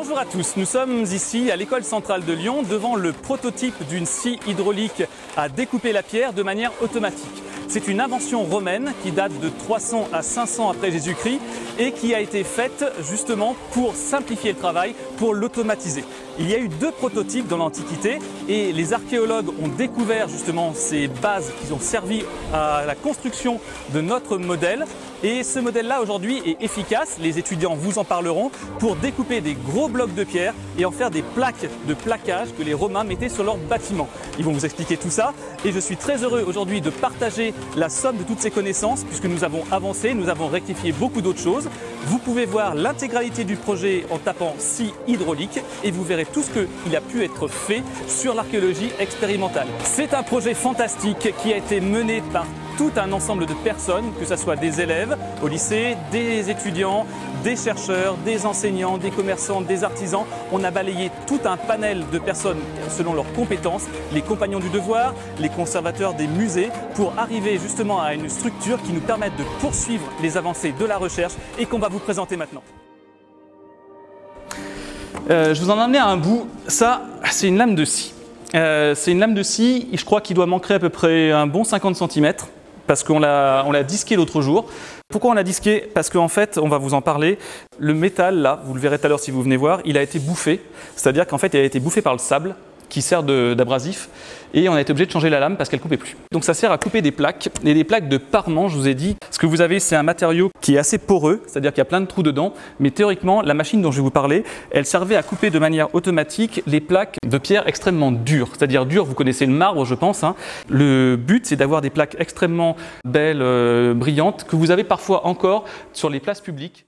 Bonjour à tous, nous sommes ici à l'école centrale de Lyon devant le prototype d'une scie hydraulique à découper la pierre de manière automatique. C'est une invention romaine qui date de 300 à 500 après Jésus-Christ et qui a été faite justement pour simplifier le travail, pour l'automatiser. Il y a eu deux prototypes dans l'Antiquité et les archéologues ont découvert justement ces bases qui ont servi à la construction de notre modèle. Et ce modèle-là aujourd'hui est efficace, les étudiants vous en parleront, pour découper des gros blocs de pierre et en faire des plaques de plaquage que les Romains mettaient sur leurs bâtiments. Ils vont vous expliquer tout ça et je suis très heureux aujourd'hui de partager la somme de toutes ces connaissances puisque nous avons avancé, nous avons rectifié beaucoup d'autres choses. Vous pouvez voir l'intégralité du projet en tapant scie hydraulique et vous verrez tout ce qu'il a pu être fait sur l'archéologie expérimentale. C'est un projet fantastique qui a été mené par tout un ensemble de personnes, que ce soit des élèves au lycée, des étudiants, des chercheurs, des enseignants, des commerçants, des artisans. On a balayé tout un panel de personnes selon leurs compétences, les compagnons du devoir, les conservateurs des musées, pour arriver justement à une structure qui nous permette de poursuivre les avancées de la recherche et qu'on va vous présenter maintenant. Je vous en ai amené à un bout. Ça, c'est une lame de scie. C'est une lame de scie, je crois qu'il doit manquer à peu près un bon 50 cm. Parce qu'on l'a disqué l'autre jour. Pourquoi on l'a disqué? Parce qu'en fait, on va vous en parler, le métal là, vous le verrez tout à l'heure si vous venez voir, il a été bouffé. C'est-à-dire qu'en fait, il a été bouffé par le sable qui sert d'abrasif et on a été obligé de changer la lame parce qu'elle ne coupait plus. Donc ça sert à couper des plaques et des plaques de parement, je vous ai dit. Ce que vous avez, c'est un matériau qui est assez poreux, c'est-à-dire qu'il y a plein de trous dedans, mais théoriquement, la machine dont je vais vous parler, elle servait à couper de manière automatique les plaques de pierre extrêmement dures. C'est-à-dire dures, vous connaissez le marbre, je pense, hein. Le but, c'est d'avoir des plaques extrêmement belles, brillantes, que vous avez parfois encore sur les places publiques.